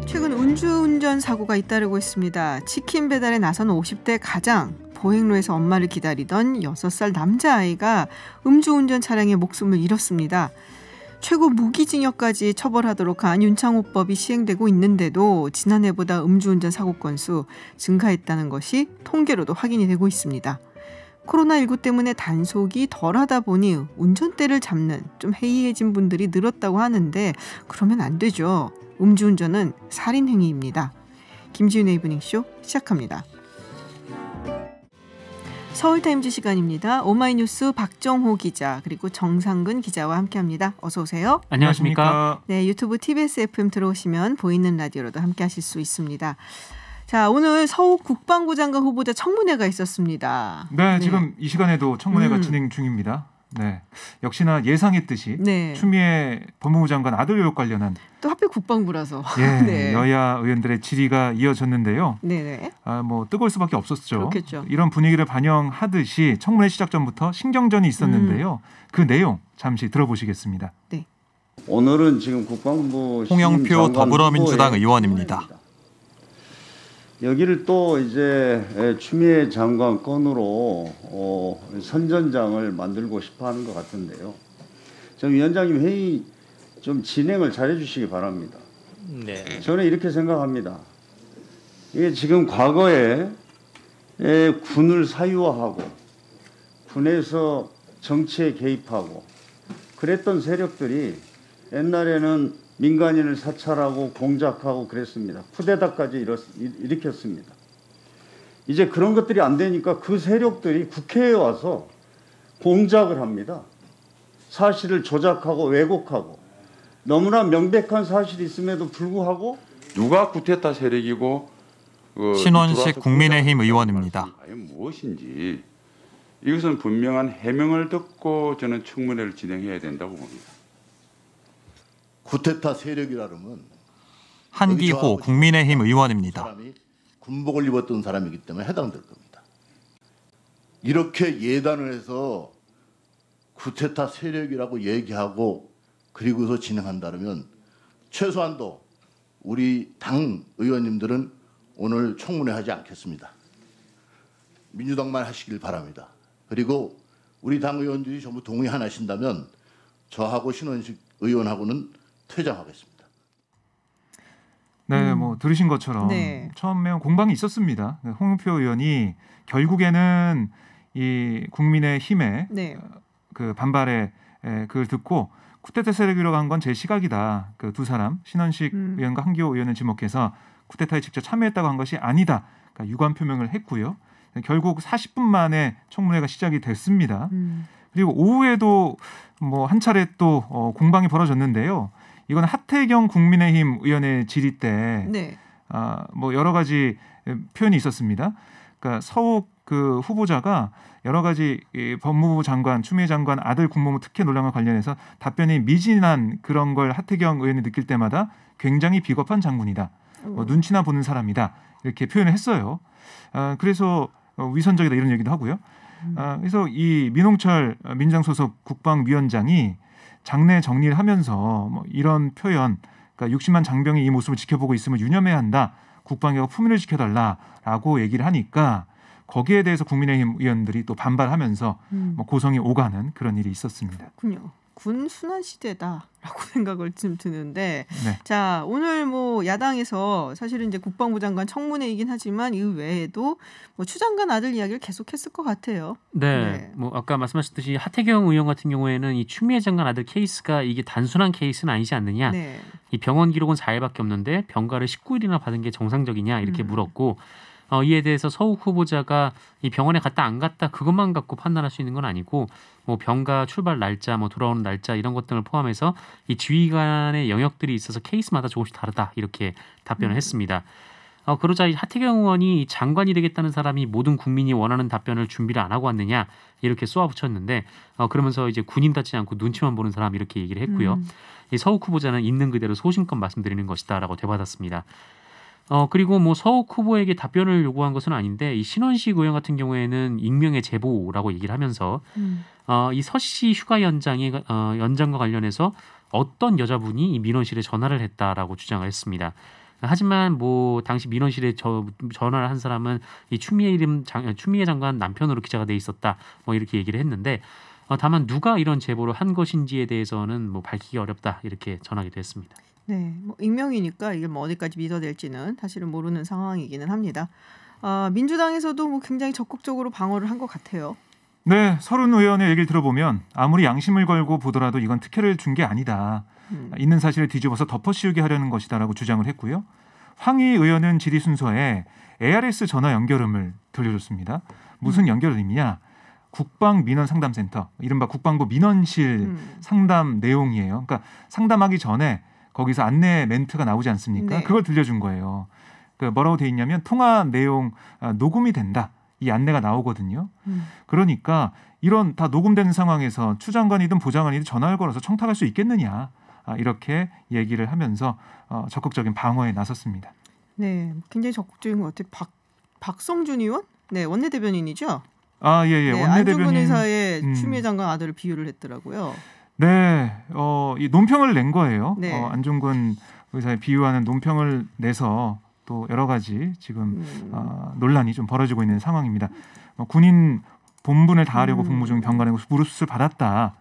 최근 음주운전 사고가 잇따르고 있습니다. 치킨 배달에 나선 50대 가장, 보행로에서 엄마를 기다리던 6살 남자아이가 음주운전 차량에 목숨을 잃었습니다. 최고 무기징역까지 처벌하도록 한 윤창호법이 시행되고 있는데도 지난해보다 음주운전 사고 건수 증가했다는 것이 통계로도 확인이 되고 있습니다. 코로나19 때문에 단속이 덜하다 보니 운전대를 잡는 좀 해이해진 분들이 늘었다고 하는데 그러면 안 되죠. 음주운전은 살인행위입니다. 김지윤의 이브닝쇼 시작합니다. 서울타임즈 시간입니다. 오마이뉴스 박정호 기자 그리고 정상근 기자와 함께합니다. 어서 오세요. 안녕하십니까. 네, 유튜브 TBS FM 들어오시면 보이는 라디오로도 함께하실 수 있습니다. 자, 오늘 서욱 국방부 장관 후보자 청문회가 있었습니다. 네, 지금 이 시간에도 청문회가 진행 중입니다. 네, 역시나 예상했듯이 추미애 법무부 장관 아들 의혹 관련한 또 하필 국방부라서 여야 의원들의 질의가 이어졌는데요. 네네. 뭐 뜨거울 수밖에 없었죠. 그렇겠죠. 이런 분위기를 반영하듯이 청문회 시작 전부터 신경전이 있었는데요. 그 내용 잠시 들어보시겠습니다. 네. 오늘은 지금 국방부 홍영표 더불어민주당 의원입니다. 여기를 또 이제 추미애 장관 건으로 선전장을 만들고 싶어하는 것 같은데요. 좀 위원장님 회의 좀 진행을 잘해 주시기 바랍니다. 네. 저는 이렇게 생각합니다. 이게 지금 과거에 군을 사유화하고 군에서 정치에 개입하고 그랬던 세력들이 옛날에는 민간인을 사찰하고 공작하고 그랬습니다. 쿠데타까지 일으켰습니다. 이제 그런 것들이 안 되니까 그 세력들이 국회에 와서 공작을 합니다. 사실을 조작하고 왜곡하고 너무나 명백한 사실이 있음에도 불구하고 누가 쿠데타 세력이고 신원식 국민의힘 의원입니다. 무엇인지 이것은 분명한 해명을 듣고 저는 청문회를 진행해야 된다고 봅니다. 쿠데타 세력이라면 한기호 국민의힘 의원입니다. 사람이 군복을 입었던 사람이기 때문에 해당될 겁니다. 이렇게 예단을 해서 쿠데타 세력이라고 얘기하고 그리고서 진행한다면 최소한도 우리 당 의원님들은 오늘 청문회 하지 않겠습니다. 민주당만 하시길 바랍니다. 그리고 우리 당 의원들이 전부 동의 안 하신다면 저하고 신원식 의원하고는 퇴장하겠습니다. 네, 뭐 들으신 것처럼 처음에 공방이 있었습니다. 홍영표 의원이 결국에는 이 국민의힘의 그 반발에 그걸 듣고 쿠데타 세력이라고 한 건 제 시각이다. 그 두 사람 신원식 의원과 한기호 의원을 지목해서 쿠데타에 직접 참여했다고 한 것이 아니다. 그러니까 유감 표명을 했고요. 결국 40분 만에 청문회가 시작이 됐습니다. 그리고 오후에도 뭐 한 차례 또 공방이 벌어졌는데요. 이건 하태경 국민의힘 의원의 질의 때 뭐 여러 가지 표현이 있었습니다. 그러니까 서욱 그 후보자가 여러 가지 법무부 장관, 추미애 장관 아들 국무부 특혜 논란과 관련해서 답변이 미진한 그런 걸 하태경 의원이 느낄 때마다 굉장히 비겁한 장군이다. 뭐 눈치나 보는 사람이다. 이렇게 표현을 했어요. 그래서 위선적이다 이런 얘기도 하고요. 그래서 이 민홍철 민주당 소속 국방위원장이 장내 정리를 하면서 뭐 이런 표현, 그러니까 60만 장병이 이 모습을 지켜보고 있음을 유념해야 한다. 국방위가 품위를 지켜달라라고 얘기를 하니까 거기에 대해서 국민의힘 의원들이 또 반발하면서 뭐 고성이 오가는 그런 일이 있었습니다. 그렇군요. 군 순환 시대다라고 생각을 좀 드는데, 자 오늘 뭐 야당에서 사실은 이제 국방부 장관 청문회이긴 하지만 이 외에도 뭐 추 장관 아들 이야기를 계속했을 것 같아요. 네, 뭐 아까 말씀하셨듯이 하태경 의원 같은 경우에는 이 추미애 장관 아들 케이스가 이게 단순한 케이스는 아니지 않느냐. 이 병원 기록은 4일밖에 없는데 병가를 19일이나 받은 게 정상적이냐 이렇게 물었고. 이에 대해서 서욱 후보자가 이 병원에 갔다 안 갔다 그것만 갖고 판단할 수 있는 건 아니고 뭐 병가 출발 날짜, 뭐 돌아오는 날짜 이런 것 등을 포함해서 이 지휘관의 영역들이 있어서 케이스마다 조금씩 다르다 이렇게 답변을 했습니다. 그러자 이 하태경 의원이 장관이 되겠다는 사람이 모든 국민이 원하는 답변을 준비를 안 하고 왔느냐 이렇게 쏘아붙였는데 그러면서 이제 군인답지 않고 눈치만 보는 사람 이렇게 얘기를 했고요. 이 서욱 후보자는 있는 그대로 소신껏 말씀드리는 것이다라고 되받았습니다. 그리고 뭐 서욱 후보에게 답변을 요구한 것은 아닌데 이 신원식 의원 같은 경우에는 익명의 제보라고 얘기를 하면서 이 서씨 휴가 연장과 관련해서 어떤 여자분이 이 민원실에 전화를 했다라고 주장을 했습니다. 하지만 뭐 당시 민원실에 전화를 한 사람은 이 추미애 장관 남편으로 기자가 돼 있었다. 뭐 이렇게 얘기를 했는데 다만 누가 이런 제보를 한 것인지에 대해서는 뭐 밝히기 어렵다 이렇게 전하기도 했습니다. 네, 뭐 익명이니까 이게 뭐 어디까지 믿어야 될지는 사실은 모르는 상황이기는 합니다. 민주당에서도 뭐 굉장히 적극적으로 방어를 한 것 같아요. 네, 서른 의원의 얘기를 들어보면 아무리 양심을 걸고 보더라도 이건 특혜를 준 게 아니다. 있는 사실을 뒤집어서 덮어씌우게 하려는 것이다라고 주장을 했고요. 황희 의원은 질의 순서에 ARS 전화 연결음을 들려줬습니다. 무슨 연결음이냐? 국방민원상담센터, 이른바 국방부 민원실 상담 내용이에요. 그러니까 상담하기 전에 거기서 안내 멘트가 나오지 않습니까? 네. 그걸 들려준 거예요. 뭐라고 돼 있냐면 통화 내용 녹음이 된다. 이 안내가 나오거든요. 그러니까 이런 다 녹음되는 상황에서 추 장관이든 보좌관이든 전화를 걸어서 청탁할 수 있겠느냐. 이렇게 얘기를 하면서 적극적인 방어에 나섰습니다. 네, 굉장히 적극적인 것 같아요. 박성준 의원? 네, 원내대변인이죠? 예. 네, 원내대변인. 안중근 의사의 추미애 장관 아들을 비유를 했더라고요. 네, 이 논평을 낸 거예요. 네. 안중근 의사의 비유하는 논평을 내서 또 여러 가지 지금 논란이 좀 벌어지고 있는 상황입니다. 군인 본분을 다하려고 복무 중 병간에 무릎 수술 받았다.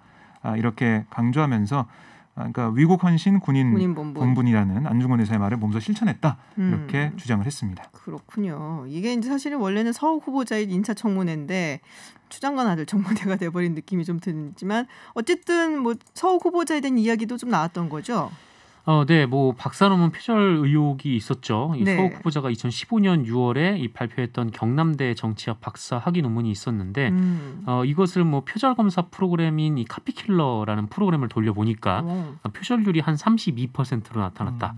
이렇게 강조하면서 그러니까 위국 헌신 군인 본분이라는 안중근 의사의 말을 몸소 실천했다. 이렇게 주장을 했습니다. 그렇군요. 이게 이제 사실은 원래는 서욱 후보자의 인사청문회인데 추 장관 아들 청문회가 돼버린 느낌이 좀 들지만 어쨌든 뭐 서욱 후보자에 대한 이야기도 좀 나왔던 거죠. 네, 뭐 박사 논문 표절 의혹이 있었죠. 이 네. 서욱 후보자가 2015년 6월에 이 발표했던 경남대 정치학 박사 학위 논문이 있었는데 이것을 뭐 표절 검사 프로그램인 이 카피킬러라는 프로그램을 돌려보니까 표절률이 한 32%로 나타났다.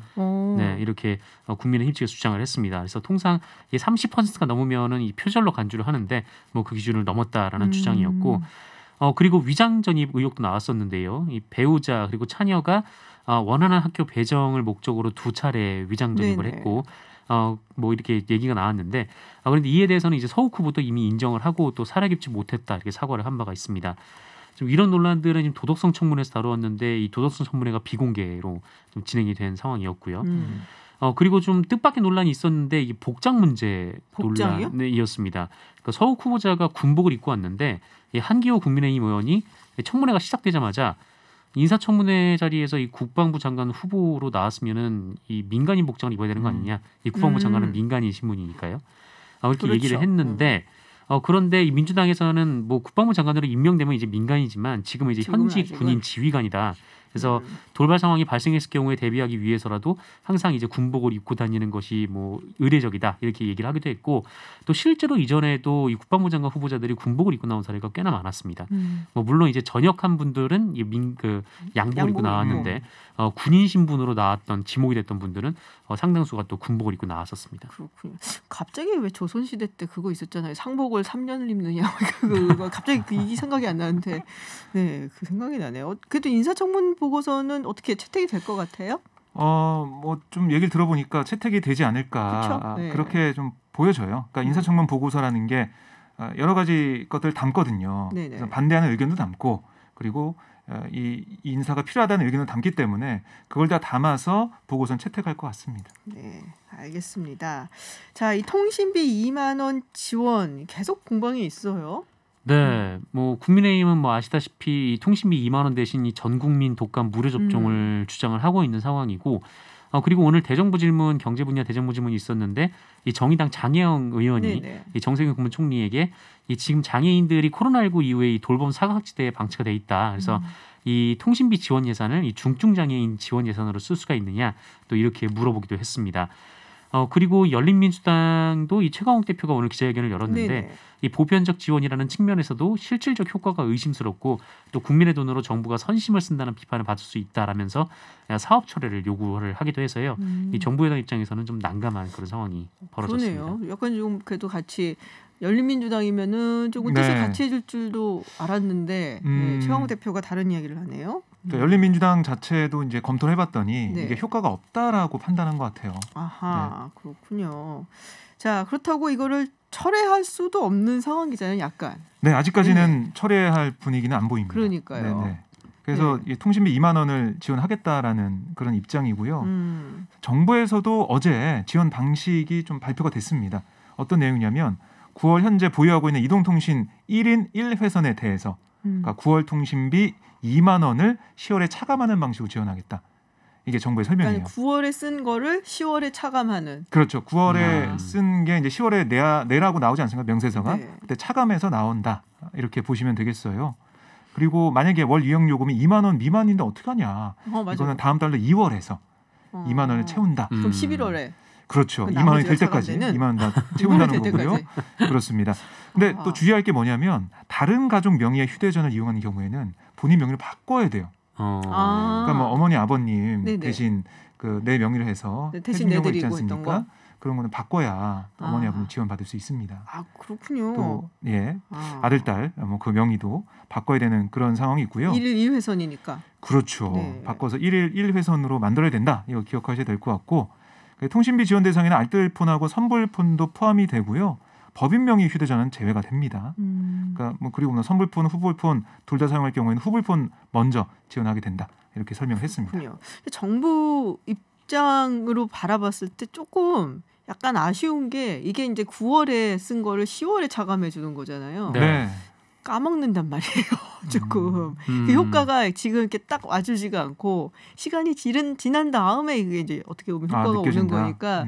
네, 이렇게 국민의힘 측에서 주장을 했습니다. 그래서 통상 30%가 넘으면은 이 표절로 간주를 하는데 뭐 그 기준을 넘었다라는 주장이었고, 그리고 위장 전입 의혹도 나왔었는데요. 이 배우자 그리고 차녀가 원하는 학교 배정을 목적으로 2차례 위장 전입을 했고 뭐 이렇게 얘기가 나왔는데 그런데 이에 대해서는 이제 서욱 후보도 이미 인정을 하고 또 사려 깊지 못했다 이렇게 사과를 한 바가 있습니다. 좀 이런 논란들은 지금 도덕성 청문회에서 다루었는데 이 도덕성 청문회가 비공개로 좀 진행이 된 상황이었고요. 그리고 좀 뜻밖의 논란이 있었는데 이게 복장 문제 논란이었습니다. 그러니까 서욱 후보자가 군복을 입고 왔는데 이 한기호 국민의힘 의원이 청문회가 시작되자마자 인사청문회 자리에서 이 국방부 장관 후보로 나왔으면은 이 민간인 복장을 입어야 되는 거 아니냐? 이 국방부 장관은 민간인 신분이니까요. 그렇게 그렇죠. 얘기를 했는데 그런데 이 민주당에서는 뭐 국방부 장관으로 임명되면 이제 민간이지만 지금은 이제 현직 군인 지휘관이다. 그래서 돌발 상황이 발생했을 경우에 대비하기 위해서라도 항상 이제 군복을 입고 다니는 것이 뭐 의례적이다 이렇게 얘기를 하기도 했고 또 실제로 이전에도 이 국방부 장관 후보자들이 군복을 입고 나온 사례가 꽤나 많았습니다. 뭐 물론 이제 전역한 분들은 양복을 입고 나왔는데 군인 신분으로 나왔던 지목이 됐던 분들은 상당수가 또 군복을 입고 나왔었습니다. 그렇군요. 갑자기 왜 조선시대 때 그거 있었잖아요. 상복을 3년을 입느냐 그거 갑자기 이 생각이 안 나는데 네, 그 생각이 나네요. 그래도 인사청문 보고서는 어떻게 채택이 될 것 같아요? 뭐 좀 얘기를 들어보니까 채택이 되지 않을까 네. 그렇게 좀 보여져요. 그러니까 인사청문 보고서라는 게 여러 가지 것들 담거든요. 그래서 반대하는 의견도 담고 그리고 이 인사가 필요하다는 의견을 담기 때문에 그걸 다 담아서 보고서는 채택할 것 같습니다. 네, 알겠습니다. 자, 이 통신비 2만 원 지원 계속 공방이 있어요. 네, 뭐 국민의힘은 뭐 아시다시피 이 통신비 2만 원 대신 이 전 국민 독감 무료 접종을 주장을 하고 있는 상황이고, 그리고 오늘 대정부 질문 경제 분야 대정부 질문이 있었는데 이 정의당 장혜영 의원이 이 정세균 국무총리에게 이 지금 장애인들이 코로나19 이후에 이 돌봄 사각지대에 방치가 돼 있다. 그래서 이 통신비 지원 예산을 이 중증 장애인 지원 예산으로 쓸 수가 있느냐 또 이렇게 물어보기도 했습니다. 그리고 열린민주당도 이 최강욱 대표가 오늘 기자회견을 열었는데 이 보편적 지원이라는 측면에서도 실질적 효과가 의심스럽고 또 국민의 돈으로 정부가 선심을 쓴다는 비판을 받을 수 있다라면서 사업 철회를 요구를 하기도 해서요. 이 정부 여당 입장에서는 좀 난감한 그런 상황이 벌어졌습니다. 그러네요. 약간 좀 그래도 같이 열린민주당이면은 조금 뜻을 같이 해줄 줄도 알았는데 최강욱 대표가 다른 이야기를 하네요. 그러니까 열린민주당 자체도 이제 검토를 해봤더니 이게 효과가 없다라고 판단한 것 같아요. 아하, 그렇군요. 자, 그렇다고 이거를 철회할 수도 없는 상황이잖아요, 약간. 네, 아직까지는 철회할 분위기는 안 보입니다. 그러니까요. 그래서 이 통신비 2만 원을 지원하겠다라는 그런 입장이고요. 정부에서도 어제 지원 방식이 좀 발표가 됐습니다. 어떤 내용이냐면 9월 현재 보유하고 있는 이동통신 1인 1회선에 대해서 그러니까 9월 통신비 2만 원을 10월에 차감하는 방식으로 지원하겠다. 이게 정부의 설명이에요. 그러니까 9월에 쓴 거를 10월에 차감하는. 그렇죠. 9월에 쓴 게 이제 10월에 내라고 나오지 않습니까? 명세서가. 네. 그때 차감해서 나온다. 이렇게 보시면 되겠어요. 그리고 만약에 월 이용 요금이 2만 원 미만인데 어떡하냐. 이거는 다음 달로 2월에서 2만 원을 채운다. 그럼 11월에. 그렇죠. 2만 원이 될 때까지 2만 원 다 채운다는 거고요. 그렇습니다. 근데 또 주의할 게 뭐냐면 다른 가족 명의의 휴대전화를 이용하는 경우에는 본인 명의를 바꿔야 돼요. 그러니까 뭐 어머니 아버님 네네. 대신 그 내 명의를 해서 대신 경우 있지 않습니까? 그런 거는 바꿔야 어머니 아버님 지원받을 수 있습니다. 아 그렇군요. 또 아들 딸 뭐 그 명의도 바꿔야 되는 그런 상황이 있고요. 1일 1회선이니까. 그렇죠. 네. 바꿔서 1일 1회선으로 만들어야 된다. 이거 기억하셔야 될 것 같고 통신비 지원 대상에는 알뜰폰하고 선불폰도 포함이 되고요. 법인 명의 휴대전화는 제외가 됩니다. 그러니까 뭐 그리고 선불폰, 후불폰 둘 다 사용할 경우에는 후불폰 먼저 지원하게 된다. 이렇게 설명했습니다. 그렇군요. 정부 입장으로 바라봤을 때 조금 약간 아쉬운 게 이게 이제 9월에 쓴 거를 10월에 차감해 주는 거잖아요. 네. 까먹는단 말이에요. 조금 그 효과가 지금 이렇게 딱 와주지가 않고 시간이 지난 다음에 이게 이제 어떻게 보면 효과가 오는 거니까.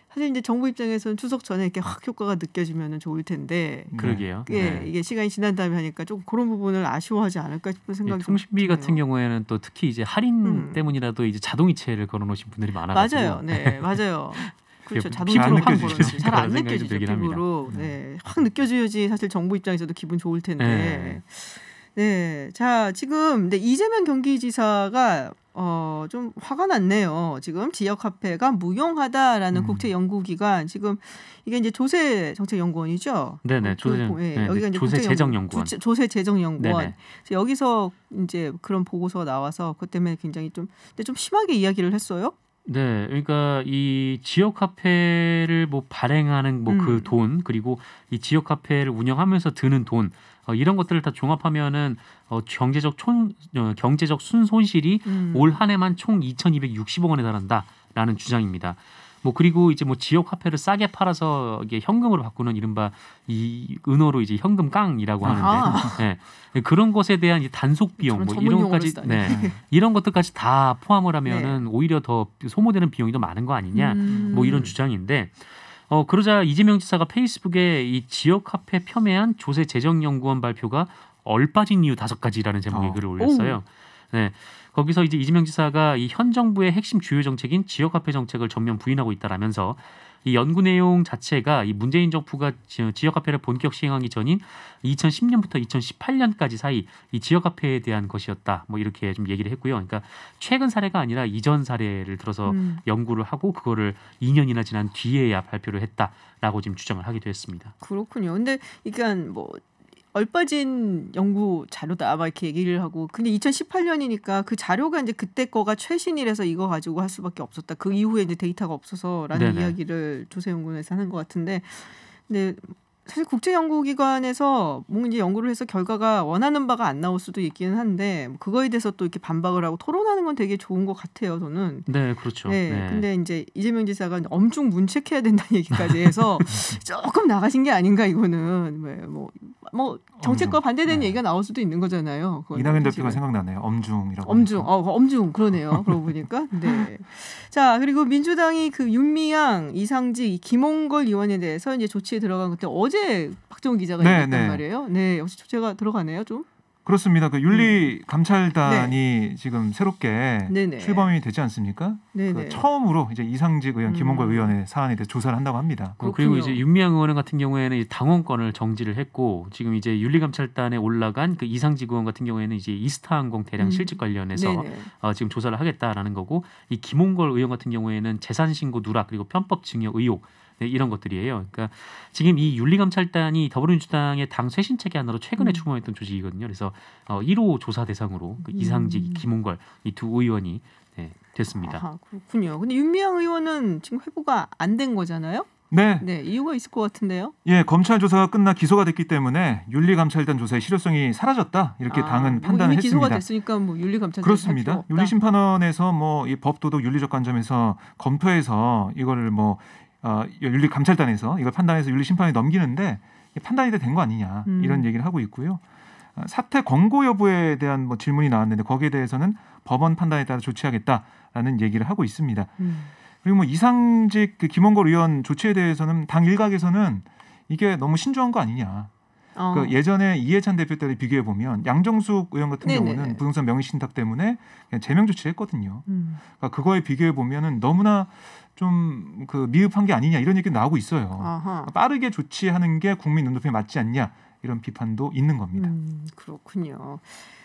사실 이제 정부 입장에서는 추석 전에 이렇게 확 효과가 느껴지면 좋을 텐데. 그러게요. 이게 시간이 지난 다음에 하니까 조금 그런 부분을 아쉬워하지 않을까 싶은 생각이 통신비 같은 경우에는 또 특히 이제 할인 때문이라도 이제 자동이체를 걸어놓으신 분들이 많아가지고. 맞아요. 네, 맞아요. 그렇죠. 자동으로 확 걸어놓으시 잘안 느껴지죠. 피부로. 네, 확 느껴져야지 사실 정부 입장에서도 기분 좋을 텐데. 네, 자 지금 이재명 경기지사가 좀 화가 났네요. 지금 지역 화폐가 무용하다라는 국제연구기관 지금 이게 이제 조세정책연구원이죠. 네네. 여기가 이제 조세재정연구원. 조세재정연구원. 여기서 이제 그런 보고서가 나와서 그것 때문에 굉장히 좀 심하게 이야기를 했어요. 네, 그러니까 이 지역 화폐를 뭐 발행하는 뭐 그 돈 그리고 이 지역 화폐를 운영하면서 드는 돈 이런 것들을 다 종합하면은 경제적 순손실이 올 한 해만 총 2,260억 원에 달한다라는 주장입니다. 뭐 그리고 이제 뭐 지역 화폐를 싸게 팔아서 이게 현금으로 바꾸는 이른바 이 은어로 이제 현금 깡이라고 하는데 그런 것에 대한 이 단속 비용 뭐 이런 것까지 이런 것들까지 다 포함을 하면은 오히려 더 소모되는 비용이 더 많은 거 아니냐 뭐 이런 주장인데 그러자 이재명 지사가 페이스북에 이 지역 화폐 폄훼한 조세재정연구원 발표가 얼빠진 이유 5가지라는 제목의 글을 올렸어요. 네. 거기서 이제 이재명 지사가 이 현 정부의 핵심 주요 정책인 지역화폐 정책을 전면 부인하고 있다라면서 이 연구 내용 자체가 이 문재인 정부가 지역화폐를 본격 시행하기 전인 2010년부터 2018년까지 사이 이 지역화폐에 대한 것이었다. 뭐 이렇게 좀 얘기를 했고요. 그러니까 최근 사례가 아니라 이전 사례를 들어서 연구를 하고 그거를 2년이나 지난 뒤에야 발표를 했다라고 지금 주장을 하기도 했습니다. 그렇군요. 근데 그러니까 뭐 얼빠진 연구 자료다 막 이렇게 얘기를 하고 근데 2018년이니까 그 자료가 이제 그때 거가 최신이라서 이거 가지고 할 수밖에 없었다. 그 이후에 이제 데이터가 없어서라는 이야기를 조세연구원에서 하는 것 같은데 근데 사실 국제연구기관에서 뭔가 이제 연구를 해서 결과가 원하는 바가 안 나올 수도 있기는 한데 그거에 대해서 또 이렇게 반박을 하고 토론하는 건 되게 좋은 것 같아요. 저는. 네, 그렇죠. 네, 근데 이제 이재명 지사가 엄중 문책해야 된다는 얘기까지 해서 조금 나가신 게 아닌가 이거는 뭐 정책과 반대되는 얘기가 나올 수도 있는 거잖아요. 이낙연 대표가 생각나네요. 엄중이라고. 엄중 그러네요. 그러고 보니까. 네. 자 그리고 민주당이 그 윤미향, 이상직, 김홍걸 의원에 대해서 이제 조치에 들어간 것때 어제 박정훈 기자가 얘기했단 말이에요. 네, 역시 조치가 들어가네요, 좀. 그렇습니다. 그 윤리감찰단이 지금 새롭게 출범이 되지 않습니까? 그 처음으로 이제 이상직 의원, 김홍걸 의원의 사안에 대해서 조사를 한다고 합니다. 그리고 이제 윤미향 의원 같은 경우에는 당원권을 정지를 했고 지금 이제 윤리감찰단에 올라간 그 이상직 의원 같은 경우에는 이제 이스타항공 대량 실직 관련해서 지금 조사를 하겠다라는 거고 이 김홍걸 의원 같은 경우에는 재산신고 누락 그리고 편법 증여 의혹 이런 것들이에요. 그러니까 지금 이 윤리감찰단이 더불어민주당의 당 쇄신체계 하나로 최근에 출범했던 조직이거든요. 그래서 1호 조사 대상으로 그 이상직, 김홍걸 이 두 의원이 됐습니다. 그렇군요. 근데 윤미향 의원은 지금 회부가 안 된 거잖아요? 네. 네, 이유가 있을 것 같은데요. 예, 검찰 조사가 끝나 기소가 됐기 때문에 윤리감찰단 조사의 실효성이 사라졌다 이렇게 당은 판단을 이미 기소가 했습니다. 됐으니까 뭐 윤리감찰단 그렇습니다. 윤리심판원에서 뭐 이 법도덕 윤리적 관점에서 검토해서 이거를 뭐 윤리감찰단에서 이걸 판단해서 윤리심판에 넘기는데 판단이 된 거 아니냐 이런 얘기를 하고 있고요. 사퇴 권고 여부에 대한 뭐 질문이 나왔는데 거기에 대해서는 법원 판단에 따라 조치하겠다라는 얘기를 하고 있습니다. 그리고 뭐 이상직 그 김원걸 의원 조치에 대해서는 당 일각에서는 이게 너무 신중한 거 아니냐. 그 예전에 이해찬 대표 때를 비교해 보면 양정숙 의원 같은 경우는 부동산 명의신탁 때문에 그냥 제명 조치했거든요. 그러니까 그거에 비교해 보면은 너무나 좀 그 미흡한 게 아니냐 이런 얘기 나오고 있어요. 아하. 빠르게 조치하는 게 국민 눈높이에 맞지 않냐 이런 비판도 있는 겁니다. 그렇군요.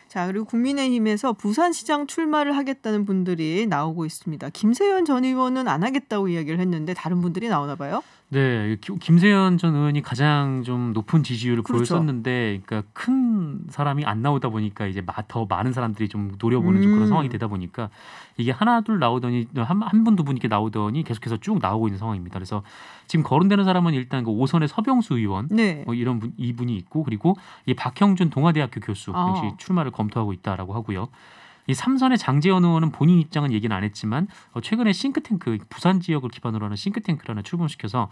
자, 그리고 국민의힘에서 부산시장 출마를 하겠다는 분들이 나오고 있습니다. 김세현 전 의원은 안 하겠다고 이야기를 했는데 다른 분들이 나오나 봐요? 네, 김세현 전 의원이 가장 좀 높은 지지율을 그렇죠. 보였었는데, 그러니까 큰 사람이 안 나오다 보니까 이제 더 많은 사람들이 좀 노려보는 좀 그런 상황이 되다 보니까 이게 하나 둘 나오더니 한 분 두 분 이렇게 나오더니 계속해서 쭉 나오고 있는 상황입니다. 그래서 지금 거론되는 사람은 일단 그 오선의 서병수 의원, 뭐 이런 이분이 있고, 그리고 이 박형준 동아대학교 교수 역시 출마를 검토하고 있다라고 하고요. 이 3선의 장제원 의원은 본인 입장은 얘기는 안 했지만 최근에 싱크탱크 부산 지역을 기반으로 하는 싱크탱크를 하나 출범시켜서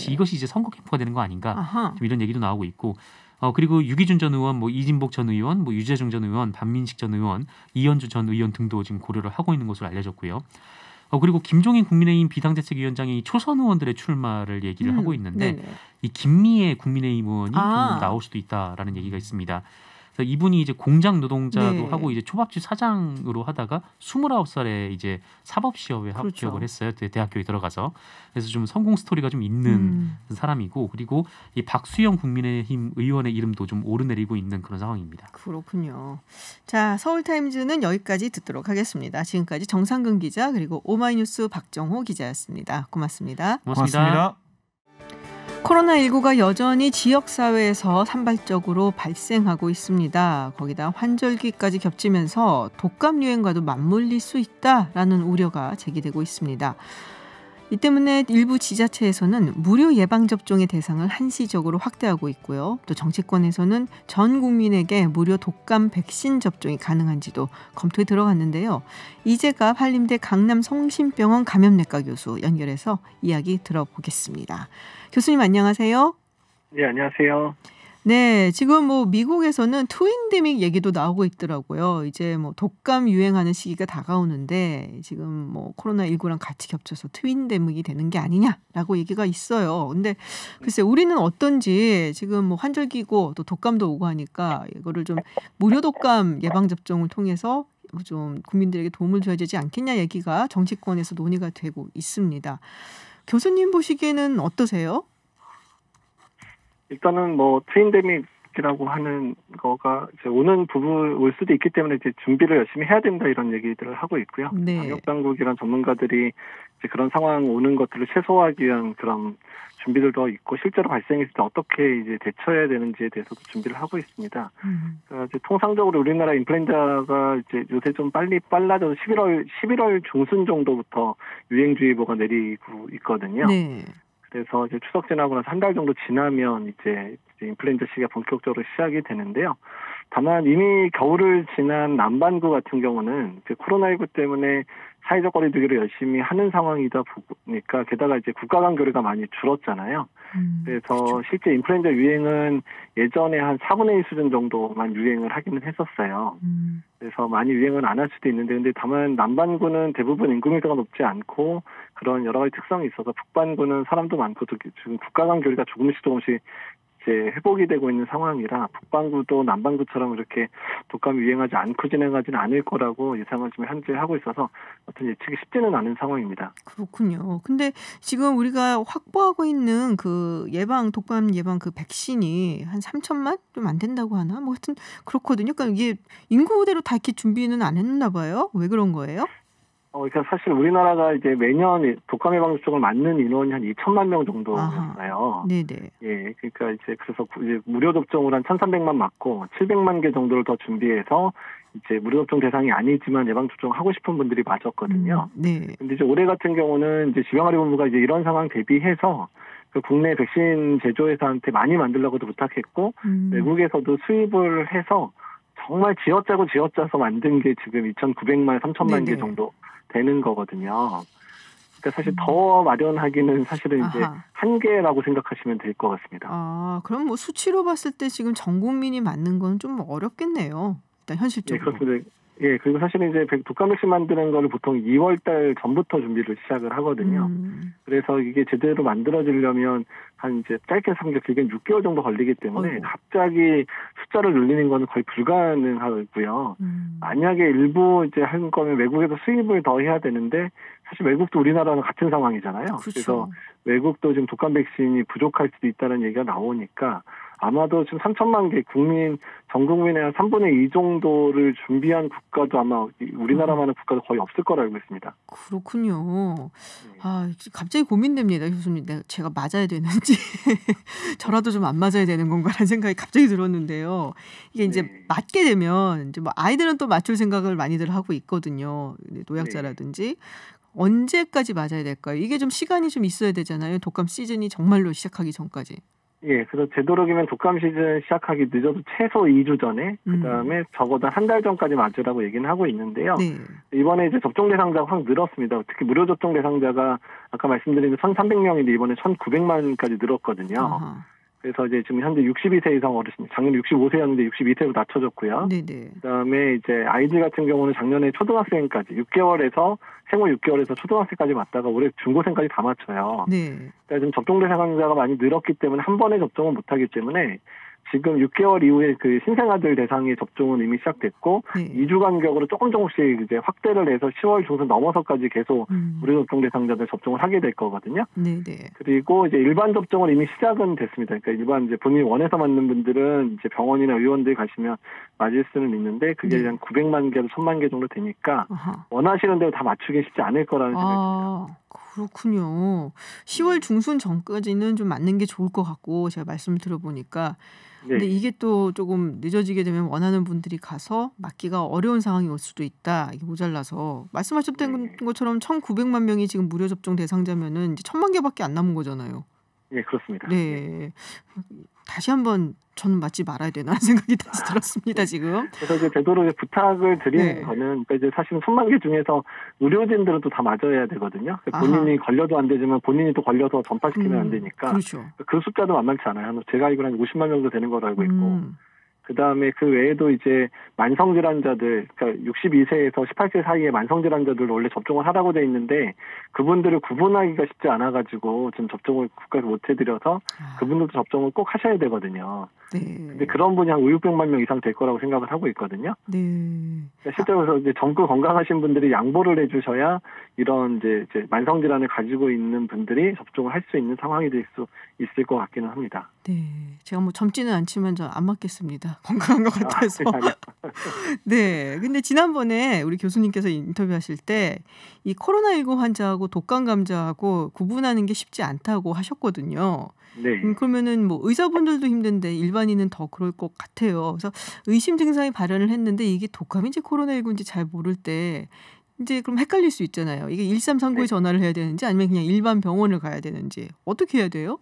이것이 이제 선거 캠프가 되는 거 아닌가 좀 이런 얘기도 나오고 있고 그리고 유기준 전 의원, 뭐 이진복 전 의원, 뭐 유재중 전 의원, 반민식 전 의원, 이현주 전 의원 등도 지금 고려를 하고 있는 것으로 알려졌고요. 그리고 김종인 국민의힘 비당대책위원장이 초선 의원들의 출마를 얘기를 하고 있는데 이 김미애 국민의힘 의원이 좀 나올 수도 있다라는 얘기가 있습니다. 그래서 이분이 이제 공장 노동자도 하고 이제 초밥집 사장으로 하다가 29살에 이제 사법시험에 합격을 했어요. 대학교에 들어가서. 그래서 좀 성공 스토리가 좀 있는 사람이고, 그리고 이 박수영 국민의힘 의원의 이름도 좀 오르내리고 있는 그런 상황입니다. 그렇군요. 자, 서울타임즈는 여기까지 듣도록 하겠습니다. 지금까지 정상근 기자 그리고 오마이뉴스 박정호 기자였습니다. 고맙습니다. 고맙습니다. 코로나19가 여전히 지역사회에서 산발적으로 발생하고 있습니다. 거기다 환절기까지 겹치면서 독감 유행과도 맞물릴 수 있다라는 우려가 제기되고 있습니다. 이 때문에 일부 지자체에서는 무료 예방접종의 대상을 한시적으로 확대하고 있고요. 또 정치권에서는 전 국민에게 무료 독감 백신 접종이 가능한지도 검토에 들어갔는데요. 이재갑 한림대 강남성심병원 감염내과 교수 연결해서 이야기 들어보겠습니다. 교수님 안녕하세요. 네, 안녕하세요. 네, 지금 뭐 미국에서는 트윈데믹 얘기도 나오고 있더라고요. 이제 뭐 독감 유행하는 시기가 다가오는데 지금 뭐 코로나19랑 같이 겹쳐서 트윈데믹이 되는 게 아니냐라고 얘기가 있어요. 근데 글쎄 우리는 어떤지 지금 뭐 환절기고 또 독감도 오고 하니까 이거를 좀 무료 독감 예방 접종을 통해서 좀 국민들에게 도움을 줘야 되지 않겠냐 얘기가 정치권에서 논의가 되고 있습니다. 교수님 보시기에는 어떠세요? 일단은 뭐 트윈데믹이라고 하는 거가 이제 오는 부분 올 수도 있기 때문에 이제 준비를 열심히 해야 된다 이런 얘기들을 하고 있고요. 방역 당국이란 전문가들이 이제 그런 상황 오는 것들을 최소화하기 위한 그런 준비들도 있고 실제로 발생했을 때 어떻게 이제 대처해야 되는지에 대해서도 준비를 하고 있습니다. 그러니까 이제 통상적으로 우리나라 인플루엔자가 이제 요새 좀 빨라져서 11월 중순 정도부터 유행주의보가 내리고 있거든요. 네. 그래서 이제 추석 지나고 나서 한 달 정도 지나면 이제 인플루엔자 시기가 본격적으로 시작이 되는데요. 다만 이미 겨울을 지난 남반구 같은 경우는 이제 코로나19 때문에 사회적 거리두기를 열심히 하는 상황이다 보니까 게다가 이제 국가 간 교류가 많이 줄었잖아요. 그래서 그렇죠. 실제 인플루엔자 유행은 예전에 한 4분의 1 수준 정도만 유행을 하기는 했었어요. 그래서 많이 유행은 안 할 수도 있는데 근데 다만 남반구는 대부분 인구 밀도가 높지 않고 그런 여러 가지 특성이 있어서 북반구는 사람도 많고 지금 국가 간 교류가 조금씩 이제 회복이 되고 있는 상황이라 북반구도 남반구처럼 이렇게 독감이 유행하지 않고 진행하지는 않을 거라고 예상을 지금 현재 하고 있어서 어떤 예측이 쉽지는 않은 상황입니다. 그렇군요. 근데 지금 우리가 확보하고 있는 그 독감 예방 그 백신이 한 3천만 좀 안 된다고 하나? 뭐 하여튼 그렇거든요. 그러니까 이게 인구대로 다 이렇게 준비는 안 했나 봐요. 왜 그런 거예요? 그러니까 사실 우리나라가 이제 매년 독감 예방 접종을 맞는 인원이 한 2천만 명 정도였어요. 네네. 예, 그러니까 이제 그래서 이제 무료 접종을 한 1,300만 맞고 700만 개 정도를 더 준비해서 이제 무료 접종 대상이 아니지만 예방 접종 하고 싶은 분들이 맞았거든요. 네. 근데 이제 올해 같은 경우는 이제 질병관리본부가 이제 이런 상황 대비해서 국내 백신 제조회사한테 많이 만들라고도 부탁했고 외국에서도 수입을 해서 정말 쥐어짜서 만든 게 지금 2,900만, 3,000만 개 정도 되는 거거든요. 그러니까 사실 더 마련하기는 사실은 이제 한계라고 생각하시면 될 것 같습니다. 아, 그럼 뭐 수치로 봤을 때 지금 전 국민이 맞는 건 좀 어렵겠네요. 일단 현실적으로. 네, 그렇습니다. 예, 그리고 사실은 이제 독감 백신 만드는 거를 보통 2월달 전부터 준비를 시작을 하거든요. 그래서 이게 제대로 만들어지려면 한 이제 짧게 상계 길게는 6개월 정도 걸리기 때문에 갑자기 숫자를 늘리는 거는 거의 불가능하고요. 만약에 일부 이제 한 거면 외국에서 수입을 더 해야 되는데 사실 외국도 우리나라랑 같은 상황이잖아요. 그렇죠. 그래서 외국도 지금 독감 백신이 부족할 수도 있다는 얘기가 나오니까 아마도 지금 3천만 개 전 국민의 한 3분의 2 정도를 준비한 국가도 아마 우리나라만한 국가도 거의 없을 거라 알고 있습니다. 그렇군요. 아, 갑자기 고민됩니다, 교수님. 제가 맞아야 되는지 저라도 좀 안 맞아야 되는 건가라는 생각이 갑자기 들었는데요. 이게 이제 맞게 되면 이제 뭐 아이들은 또 맞출 생각을 많이들 하고 있거든요. 노약자라든지. 언제까지 맞아야 될까요? 이게 좀 시간이 좀 있어야 되잖아요. 독감 시즌이 정말로 시작하기 전까지. 예, 그래서 되도록이면 독감 시즌 시작하기 늦어도 최소 2주 전에, 그다음에 적어도 한 달 전까지 맞으라고 얘기는 하고 있는데요. 네. 이번에 이제 접종 대상자가 확 늘었습니다. 특히 무료 접종 대상자가 아까 말씀드린 1,300명인데 이번에 1,900만까지 늘었거든요. 아하. 그래서 이제 지금 현재 62세 이상 어르신, 작년에 65세였는데 62세로 낮춰졌고요. 네네. 그다음에 이제 아이들 같은 경우는 작년에 초등학생까지 6개월에서 생후 6개월에서 초등학생까지 맞다가 올해 중고생까지 다 맞춰요. 네. 그러니까 지금 접종 대상자가 많이 늘었기 때문에 한 번에 접종은 못하기 때문에 지금 6개월 이후에 그 신생아들 대상의 접종은 이미 시작됐고 2주 간격으로 조금씩 이제 확대를 해서 10월 중순 넘어서까지 계속 무료 접종 대상자들 접종을 하게 될 거거든요. 네네. 그리고 이제 일반 접종은 이미 시작은 됐습니다. 그러니까 일반 이제 본인이 원해서 맞는 분들은 이제 병원이나 의원들 가시면 맞을 수는 있는데 그게 한 900만 개에서 1000만 개 정도 되니까 원하시는 대로 다 맞추기 쉽지 않을 거라는 생각입니다. 그렇군요. 10월 중순 전까지는 좀 맞는 게 좋을 것 같고 제가 말씀을 들어보니까 근데 이게 또 조금 늦어지게 되면 원하는 분들이 가서 맞기가 어려운 상황이 올 수도 있다. 이게 모자라서 말씀하셨던 것처럼 1,900만 명이 지금 무료 접종 대상자면은 이제 1,000만 개밖에 안 남은 거잖아요. 네, 그렇습니다. 네. 다시 한번 저는 맞지 말아야 되나 하는 생각이 다시 들었습니다, 지금. 그래서 이제 되도록 부탁을 드리는 거는 그러니까 이제 사실은 1,000만 개 중에서 의료진들은 또 다 맞아야 되거든요. 본인이 걸려도 안 되지만 본인이 또 걸려서 전파시키면 안 되니까. 그렇죠. 그 숫자도 만만치 않아요. 제가 알기로 한 50만 명도 되는 걸로 알고 있고. 그다음에 그 외에도 이제 만성질환자들, 그러니까 62세에서 18세 사이의 만성질환자들 원래 접종을 하라고 돼 있는데 그분들을 구분하기가 쉽지 않아가지고 지금 접종을 국가에서 못 해드려서 그분들도 접종을 꼭 하셔야 되거든요. 네. 근데 그런 분이 한 5, 600만 명 이상 될 거라고 생각을 하고 있거든요. 네. 그러니까 실제로 이제 젊고 건강하신 분들이 양보를 해주셔야 이런 이제 만성질환을 가지고 있는 분들이 접종을 할 수 있는 상황이 될 수 있을 것 같기는 합니다. 네, 제가 뭐 젊지는 않지만 저 안 맞겠습니다. 건강한 것 같아서. 네, 근데 지난번에 우리 교수님께서 인터뷰하실 때 이 코로나19 환자하고 독감 감자하고 구분하는 게 쉽지 않다고 하셨거든요. 네. 그러면은 뭐 의사분들도 힘든데 일반인은 더 그럴 것 같아요. 그래서 의심 증상이 발현을 했는데 이게 독감인지 코로나19인지 잘 모를 때 이제 그럼 헷갈릴 수 있잖아요. 이게 1339에 전화를 해야 되는지 아니면 그냥 일반 병원을 가야 되는지 어떻게 해야 돼요?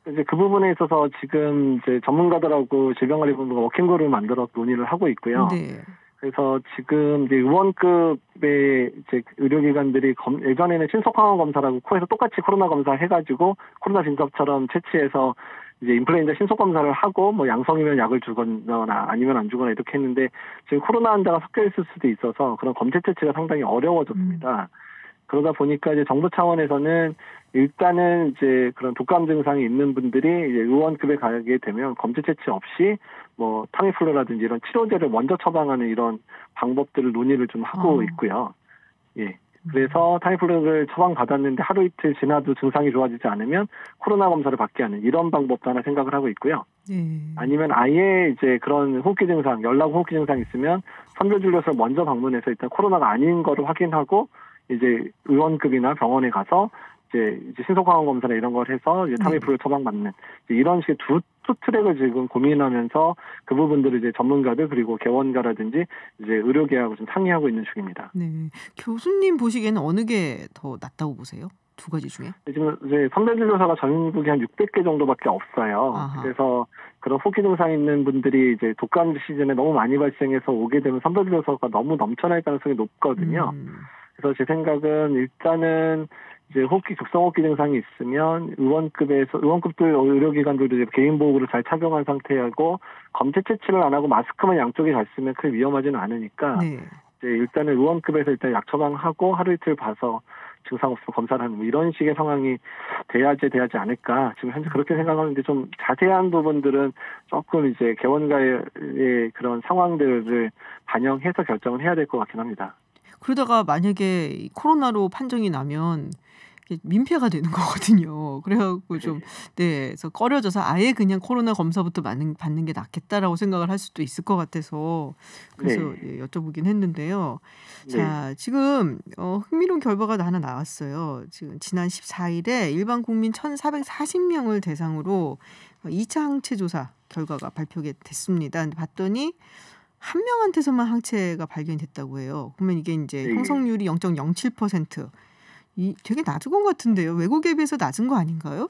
이제 그 부분에 있어서 지금 이제 전문가들하고 질병관리본부가 워킹그룹을 만들어 논의를 하고 있고요. 네. 그래서 지금 이제 의원급의 이제 의료기관들이 예전에는 신속항원 검사라고 코에서 똑같이 코로나 검사 해가지고 코로나 진섭처럼 채취해서 이제 인플루엔자 신속 검사를 하고 뭐 양성이면 약을 주거나 아니면 안 주거나 이렇게 했는데 지금 코로나 환자가 섞여 있을 수도 있어서 그런 검체 채취가 상당히 어려워졌습니다. 그러다 보니까 이제 정부 차원에서는 일단은 이제 그런 독감 증상이 있는 분들이 이제 의원급에 가게 되면 검체 채취 없이 뭐 타미플루라든지 이런 치료제를 먼저 처방하는 이런 방법들을 논의를 좀 하고 있고요. 예. 그래서 타미플루를 처방받았는데 하루 이틀 지나도 증상이 좋아지지 않으면 코로나 검사를 받게 하는 이런 방법도 하나 생각을 하고 있고요. 아니면 아예 이제 그런 호흡기 증상, 열나고 호흡기 증상 있으면 선별진료소를 먼저 방문해서 일단 코로나가 아닌 거를 확인하고 이제 의원급이나 병원에 가서 이제 신속항원 검사나 이런 걸 해서 이제 타미플루 처방받는 이런 식의 두 트랙을 지금 고민하면서 그 부분들을 이제 전문가들 그리고 개원가라든지 이제 의료계하고 좀 상의하고 있는 중입니다. 네, 교수님 보시기에는 어느 게 더 낫다고 보세요? 두 가지 중에? 지금 이제 선별진료소가 전국에 한 600개 정도밖에 없어요. 아하. 그래서 그런 호기 증상 있는 분들이 이제 독감 시즌에 너무 많이 발생해서 오게 되면 선별진료소가 너무 넘쳐날 가능성이 높거든요. 그래서 제 생각은 일단은 이제 급성 호흡기 증상이 있으면 의원급들 의료기관들도 이제 개인 보호구를 잘 착용한 상태하고 검체 채취를 안 하고 마스크만 양쪽에 잘 쓰면 크게 위험하지는 않으니까 네. 이제 일단은 의원급에서 일단 약 처방하고 하루 이틀 봐서 증상 없으면 검사를 하는 이런 식의 상황이 돼야지 않을까 지금 현재 그렇게 생각하는데 좀 자세한 부분들은 조금 이제 개원가의 그런 상황들을 반영해서 결정을 해야 될 것 같긴 합니다. 그러다가 만약에 코로나로 판정이 나면 민폐가 되는 거거든요. 그래갖고 좀 그래서 꺼려져서 아예 그냥 코로나 검사부터 받는 게 낫겠다라고 생각을 할 수도 있을 것 같아서 그래서 여쭤보긴 했는데요. 자, 지금 흥미로운 결과가 하나 나왔어요. 지금 지난 14일에 일반 국민 1,440명을 대상으로 2차 항체 조사 결과가 발표가 됐습니다. 근데 봤더니 한 명한테서만 항체가 발견됐다고 해요. 그러면 이게 이제 형성률이 0.07%. 되게 낮은 것 같은데요. 외국에 비해서 낮은 거 아닌가요?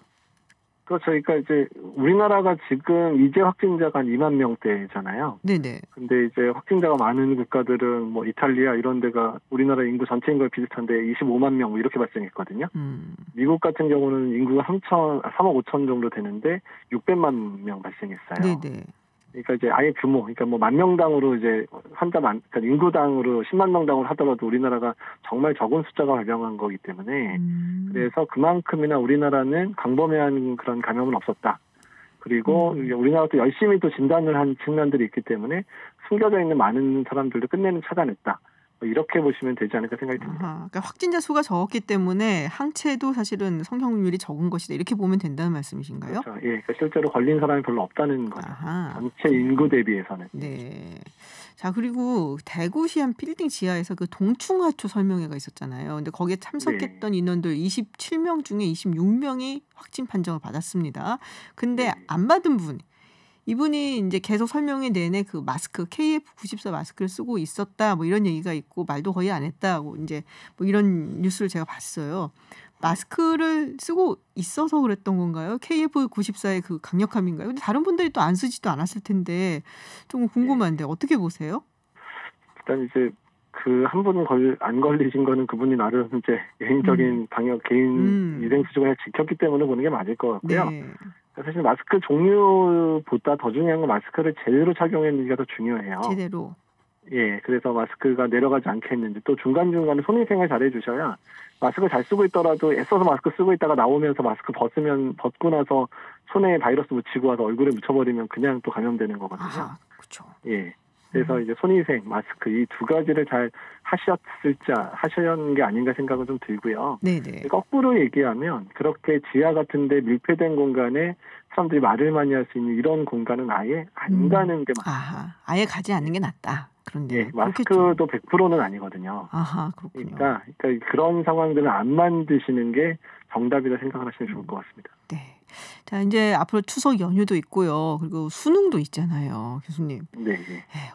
그렇죠. 그러니까 이제 우리나라가 지금 이제 확진자가 한 2만 명대잖아요. 네네. 근데 이제 확진자가 많은 국가들은 뭐 이탈리아 이런 데가 우리나라 인구 전체 인구와 비슷한데 25만 명 뭐 이렇게 발생했거든요. 미국 같은 경우는 인구가 3억 5천 정도 되는데 600만 명 발생했어요. 네네. 그러니까 이제 아예 규모, 그러니까 뭐 10,000명당으로 이제 그러니까 인구당으로 10만 명당으로 하더라도 우리나라가 정말 적은 숫자가 발병한 거기 때문에 그래서 그만큼이나 우리나라는 광범위한 그런 감염은 없었다. 그리고 우리나라도 열심히 또 진단을 한 측면들이 있기 때문에 숨겨져 있는 많은 사람들도 끝내는 찾아냈다. 이렇게 보시면 되지 않을까 생각이 듭니다. 그러니까 확진자 수가 적었기 때문에 항체도 사실은 성형률이 적은 것이다. 이렇게 보면 된다는 말씀이신가요? 그렇죠. 예, 그러니까 실제로 걸린 사람이 별로 없다는 거죠. 전체 인구 대비해서는. 네. 자, 그리고 대구시 한 빌딩 지하에서 그 동충하초 설명회가 있었잖아요. 근데 거기에 참석했던 인원들 27명 중에 26명이 확진 판정을 받았습니다. 근데 안 받은 분 이분이 이제 계속 설명회 내내 그 마스크 KF94 마스크를 쓰고 있었다 뭐 이런 얘기가 있고 말도 거의 안 했다고 이제 뭐 이런 뉴스를 제가 봤어요. 마스크를 쓰고 있어서 그랬던 건가요? KF94의 그 강력함인가요? 근데 다른 분들이 또 안 쓰지도 않았을 텐데 좀 궁금한데 어떻게 보세요? 일단 이제 그 한 분은 안 걸리신 거는 그분이 나름 이제 개인적인 방역 개인 위생 수준을 지켰기 때문에 보는 게 맞을 것 같고요. 네. 사실 마스크 종류보다 더 중요한 건 마스크를 제대로 착용했는지가 더 중요해요. 제대로. 예, 그래서 마스크가 내려가지 않게 했는지 또 중간중간에 손위생을 잘 해주셔야 마스크 잘 쓰고 있더라도 애써서 마스크 쓰고 있다가 나오면서 마스크 벗고 나서 손에 바이러스 묻히고 와서 얼굴에 묻혀버리면 그냥 또 감염되는 거거든요. 아, 그렇죠. 예. 그래서 이제 손위생, 마스크 이 두 가지를 잘 하셨는 게 아닌가 생각은 좀 들고요. 네네. 거꾸로 얘기하면 그렇게 지하 같은데 밀폐된 공간에 사람들이 말을 많이 할 수 있는 이런 공간은 아예 안 가는 게 맞아요. 아예 가지 않는 게 낫다. 그런데 예, 마스크도 100%는 아니거든요. 아하, 그렇군요. 그러니까 그런 상황들을 안 만드시는 게 정답이라 생각을 하시면 좋을 것 같습니다. 네. 자, 이제 앞으로 추석 연휴도 있고요. 그리고 수능도 있잖아요, 교수님. 네.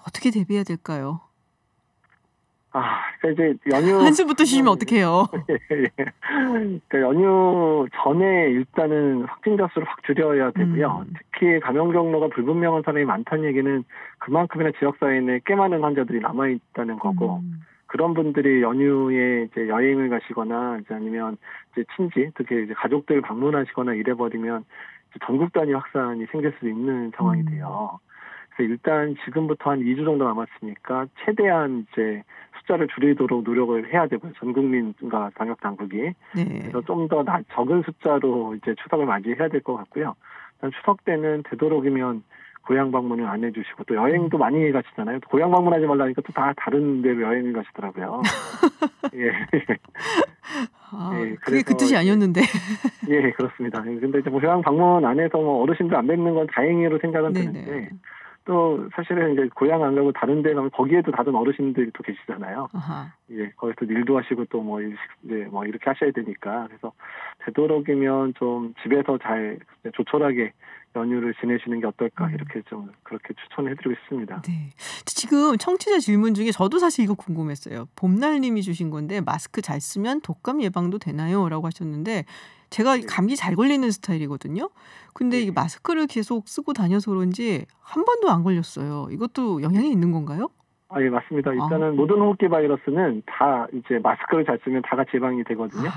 어떻게 대비해야 될까요? 그러니까 이제 연휴 한숨부터 쉬시면 어떡해요? 그러니까 연휴 전에 일단은 확진자 수를 확 줄여야 되고요. 특히 감염 경로가 불분명한 사람이 많다는 얘기는 그만큼이나 지역사회에 꽤 많은 환자들이 남아 있다는 거고. 그런 분들이 연휴에 이제 여행을 가시거나 이제 아니면 이제 친지, 특히 이제 가족들 방문하시거나 이래버리면 이제 전국 단위 확산이 생길 수 있는 상황이 돼요. 그래서 일단 지금부터 한 2주 정도 남았으니까 최대한 이제 숫자를 줄이도록 노력을 해야 되고요. 전 국민과 방역 당국이. 네. 그래서 좀 더 적은 숫자로 이제 추석을 맞이해야 될 것 같고요. 일단 추석 때는 되도록이면 고향 방문을 안 해주시고 또 여행도 많이 가시잖아요. 고향 방문하지 말라니까 또 다 다른 데로 여행을 가시더라고요. 예. 그게 그 뜻이 아니었는데. 예, 그렇습니다. 근데 이제 고향 방문 안 해서 뭐 어르신들 안 뵙는 건 다행으로 생각은 드는데 또 사실은 이제 고향 안 가고 다른 데 가면 거기에도 다른 어르신들이 또 계시잖아요. 예, 거기서 일도 하시고 또 뭐 이제 뭐 이렇게 하셔야 되니까 그래서 되도록이면 좀 집에서 잘 조촐하게 연휴를 지내시는 게 어떨까 이렇게 좀 그렇게 추천해드리고 싶습니다. 네. 지금 청취자 질문 중에 저도 사실 이거 궁금했어요. 봄날님이 주신 건데 마스크 잘 쓰면 독감 예방도 되나요? 라고 하셨는데 제가 감기 잘 걸리는 스타일이거든요. 근데 이게 마스크를 계속 쓰고 다녀서 그런지 한 번도 안 걸렸어요. 이것도 영향이 있는 건가요? 예, 맞습니다. 일단은 모든 호흡기 바이러스는 다 이제 마스크를 잘 쓰면 다 같이 예방이 되거든요.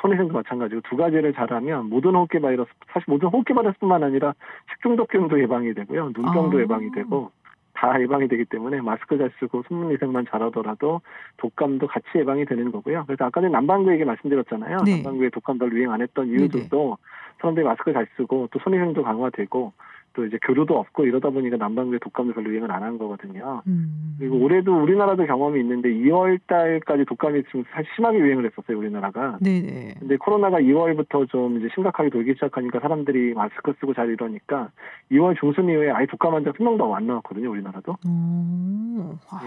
손위생도 마찬가지고 두 가지를 잘하면 모든 호흡기 바이러스, 사실 모든 호흡기 바이러스뿐만 아니라 식중독균도 예방이 되고요. 눈병도 예방이 되고 다 예방이 되기 때문에 마스크 잘 쓰고 손위생만 잘하더라도 독감도 같이 예방이 되는 거고요. 그래서 아까 전에 남반구 얘기 말씀드렸잖아요. 네. 남반구에 독감 별 유행 안 했던 이유들도 사람들이 마스크 잘 쓰고 또 손위생도 강화되고 또 이제 교류도 없고 이러다 보니까 남반구에 독감도 별로 유행을 안 한 거거든요. 그리고 올해도 우리나라도 경험이 있는데 2월 달까지 독감이 좀 사실 심하게 유행을 했었어요, 우리나라가. 네네. 근데 코로나가 2월부터 좀 이제 심각하게 돌기 시작하니까 사람들이 마스크 쓰고 잘 이러니까 2월 중순 이후에 아예 독감 환자 1명도 안 나왔거든요, 우리나라도.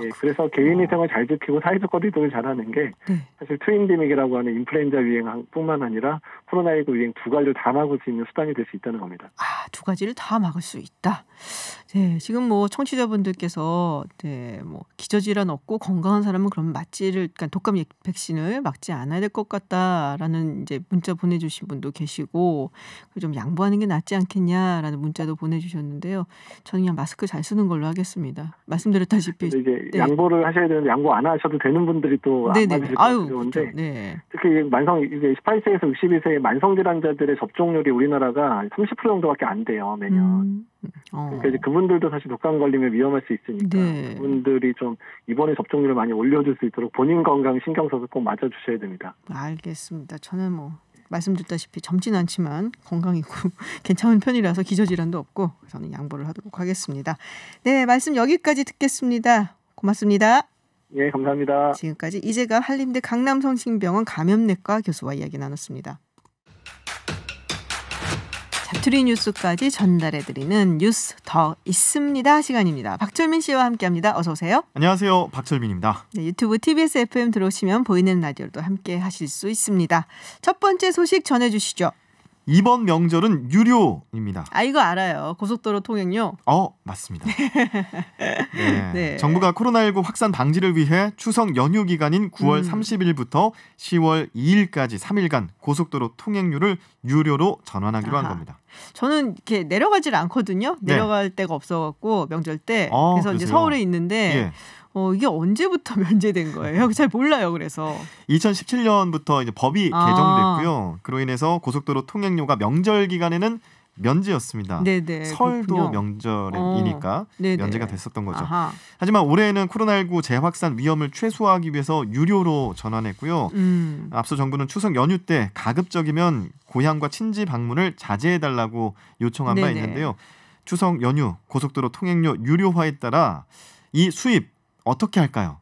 예, 그래서 개인위생을 잘 지키고 사회적 거리두기를 잘하는 게 사실 트윈데믹이라고 하는 인플루엔자 유행뿐만 아니라 코로나19 유행 두 가지를 다 막을 수 있는 수단이 될 수 있다는 겁니다. 두 가지를 다 막을 수 있다. 네, 지금 뭐 청취자분들께서 뭐 기저질환 없고 건강한 사람은 그럼 그러니까 독감 백신을 맞지 않아야 될 것 같다라는 이제 문자 보내주신 분도 계시고 좀 양보하는 게 낫지 않겠냐라는 문자도 보내주셨는데요. 저는 그냥 마스크 잘 쓰는 걸로 하겠습니다. 말씀드렸다시피 이제 양보를 하셔야 되는데 양보 안 하셔도 되는 분들이 또 안 맞으실 것 같은데 네. 특히 이제 18세에서 62세의 만성 질환자들의 접종률이 우리나라가 30% 정도밖에 안 돼요, 매년. 그러니까 이제 그분들도 사실 독감 걸리면 위험할 수 있으니까 그분들이 좀 이번에 접종률을 많이 올려줄 수 있도록 본인 건강 신경 써서 꼭 맞아주셔야 됩니다. 알겠습니다. 저는 뭐 말씀드렸다시피 젊진 않지만 건강이고 괜찮은 편이라서 기저질환도 없고 저는 양보를 하도록 하겠습니다. 네, 말씀 여기까지 듣겠습니다. 고맙습니다. 예, 감사합니다. 지금까지 이재갑 한림대 강남성심병원 감염내과 교수와 이야기 나눴습니다. 자투리 뉴스까지 전달해드리는 뉴스 더 있습니다 시간입니다. 박철민 씨와 함께합니다. 어서 오세요. 안녕하세요. 박철민입니다. 네, 유튜브 TBS FM 들어오시면 보이는 라디오도 함께 하실 수 있습니다. 첫 번째 소식 전해주시죠. 이번 명절은 유료입니다. 이거 알아요. 고속도로 통행료. 맞습니다. 네. 정부가 코로나19 확산 방지를 위해 추석 연휴 기간인 9월 30일부터 10월 2일까지 3일간 고속도로 통행료를 유료로 전환하기로 한 겁니다. 저는 이렇게 내려가질 않거든요. 내려갈 데가 없어갖고 명절 때. 그래서 이제 서울에 있는데 이게 언제부터 면제된 거예요? 잘 몰라요. 그래서 2017년부터 이제 법이 개정됐고요. 그로 인해서 고속도로 통행료가 명절 기간에는 면제였습니다. 네네, 설도 그렇군요. 명절이니까 면제가 됐었던 거죠. 하지만 올해는 코로나19 재확산 위험을 최소화하기 위해서 유료로 전환했고요. 앞서 정부는 추석 연휴 때 가급적이면 고향과 친지 방문을 자제해달라고 요청한 바 있는데요. 추석 연휴 고속도로 통행료 유료화에 따라 이 수입 어떻게 할까요?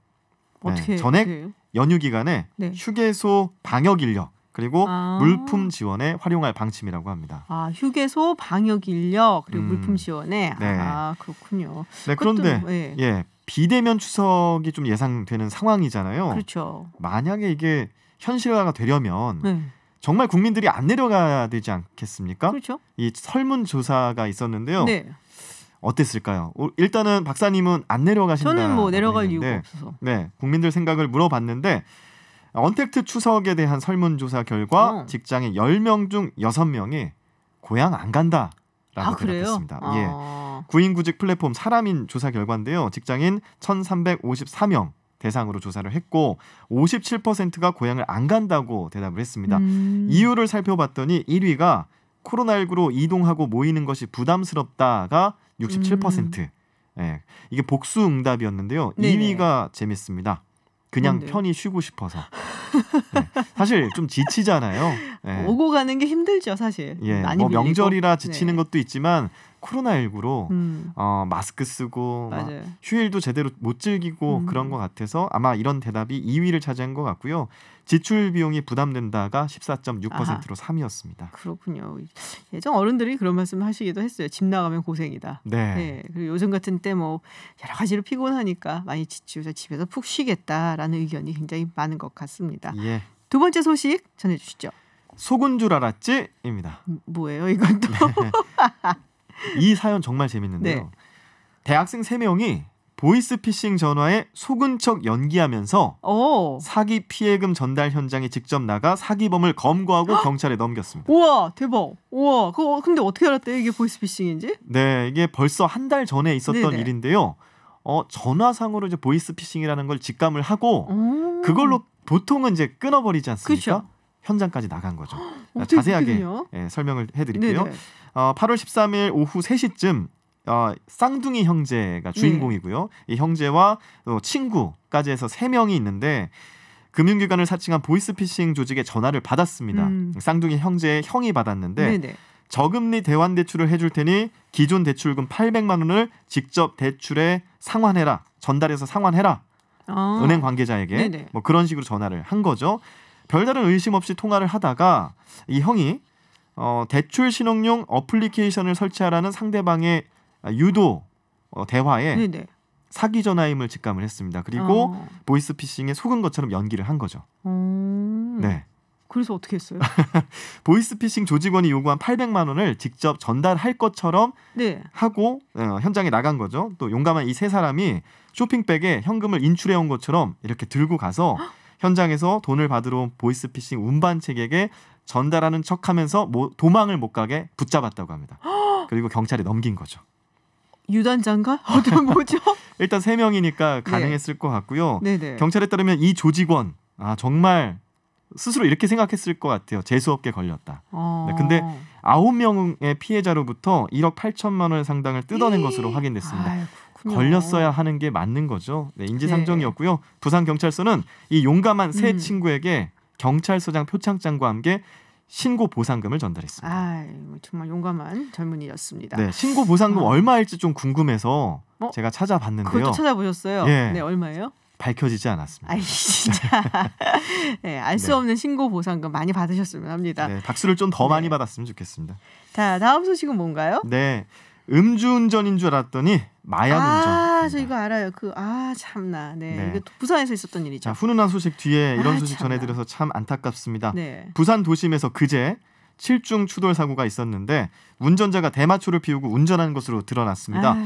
전액 연휴 기간에 휴게소 방역 인력 그리고 물품 지원에 활용할 방침이라고 합니다. 휴게소 방역 인력 그리고 물품 지원에 그렇군요. 네, 그런데 비대면 추석이 좀 예상되는 상황이잖아요. 그렇죠. 만약에 이게 현실화가 되려면 정말 국민들이 안 내려가야 되지 않겠습니까? 그렇죠. 이 설문조사가 있었는데요. 어땠을까요? 일단은 박사님은 안 내려가신다. 저는 뭐 내려갈 이유가 없어서. 네, 국민들 생각을 물어봤는데 언택트 추석에 대한 설문조사 결과 직장인 10명 중 6명이 고향 안 간다라고 대답했습니다. 구인구직 플랫폼 사람인 조사 결과인데요. 직장인 1,354명 대상으로 조사를 했고 57%가 고향을 안 간다고 대답을 했습니다. 이유를 살펴봤더니 1위가 코로나19로 이동하고 모이는 것이 부담스럽다가 67%. 이게 복수 응답이었는데요. 2위가 재밌습니다. 그냥 뭔데요? 편히 쉬고 싶어서. 사실 좀 지치잖아요. 오고 가는 게 힘들죠, 사실. 많이 뭐 명절이라 지치는 것도 있지만 코로나19로 마스크 쓰고 막 휴일도 제대로 못 즐기고 그런 것 같아서 아마 이런 대답이 2위를 차지한 것 같고요. 지출 비용이 부담된다가 14.6%로 3위였습니다. 그렇군요. 예전 어른들이 그런 말씀을 하시기도 했어요. 집 나가면 고생이다. 그리고 요즘 같은 때 뭐 여러 가지로 피곤하니까 많이 지치고 집에서 푹 쉬겠다라는 의견이 굉장히 많은 것 같습니다. 두 번째 소식 전해주시죠. 속은 줄 알았지입니다. 뭐예요 이건 또? 이 사연 정말 재밌는데요. 네. 대학생 3명이 보이스피싱 전화에 속은 척 연기하면서 사기 피해금 전달 현장에 직접 나가 사기범을 검거하고 경찰에 넘겼습니다. 우와 대박. 우와 그거 근데 어떻게 알았대요 이게 보이스피싱인지? 네 이게 벌써 한 달 전에 있었던 네네. 일인데요. 전화상으로 이제 보이스피싱이라는 걸 직감을 하고 그걸로 보통은 이제 끊어버리지 않습니까? 그쵸? 현장까지 나간 거죠. 자세하게 설명을 해드릴게요. 8월 13일 오후 3시쯤 쌍둥이 형제가 주인공이고요. 이 형제와 친구까지 해서 3명이 있는데 금융기관을 사칭한 보이스피싱 조직의 전화를 받았습니다. 쌍둥이 형제의 형이 받았는데 네네. 저금리 대환 대출을 해줄 테니 기존 대출금 800만 원을 직접 대출에 상환해라. 전달해서 상환해라. 은행 관계자에게 네네. 뭐 그런 식으로 전화를 한 거죠. 별다른 의심 없이 통화를 하다가 이 형이 대출 신용용 어플리케이션을 설치하라는 상대방의 유도 대화에 네네. 사기 전화임을 직감을 했습니다. 그리고 보이스피싱에 속은 것처럼 연기를 한 거죠. 네. 그래서 어떻게 했어요? 보이스피싱 조직원이 요구한 800만 원을 직접 전달할 것처럼 네. 하고 현장에 나간 거죠. 또 용감한 이 3사람이 쇼핑백에 현금을 인출해온 것처럼 이렇게 들고 가서 현장에서 돈을 받으러 온 보이스피싱 운반책에게 전달하는 척하면서 도망을 못 가게 붙잡았다고 합니다. 그리고 경찰에 넘긴 거죠. 유단자인가? 어떤 뭐죠? 일단 3명이니까 가능했을 네. 것 같고요. 네네. 경찰에 따르면 이 조직원 정말 스스로 이렇게 생각했을 것 같아요. 재수없게 걸렸다. 네, 근데 9명의 피해자로부터 1억 8천만 원 상당을 뜯어낸 것으로 확인됐습니다. 아유, 걸렸어야 하는 게 맞는 거죠. 네, 인지상정이었고요. 네. 부산경찰서는 이 용감한 세 친구에게 경찰서장 표창장과 함께 신고 보상금을 전달했습니다. 정말 용감한 젊은이였습니다. 네, 신고 보상금 얼마일지 좀 궁금해서 제가 찾아봤는데요. 그것도 찾아보셨어요? 예, 네, 얼마예요? 밝혀지지 않았습니다. 진짜. 네, 알 수 없는 신고 보상금 많이 받으셨으면 합니다. 네, 박수를 좀 더 많이 받았으면 좋겠습니다. 자, 다음 소식은 뭔가요? 네, 음주운전인 줄 알았더니 마약운전. 저 이거 알아요. 참나. 네, 이거 부산에서 있었던 일이죠. 자, 훈훈한 소식 뒤에 이런 소식 참나. 전해드려서 참 안타깝습니다. 네. 부산 도심에서 그제 7중 추돌 사고가 있었는데 운전자가 대마초를 피우고 운전한 것으로 드러났습니다.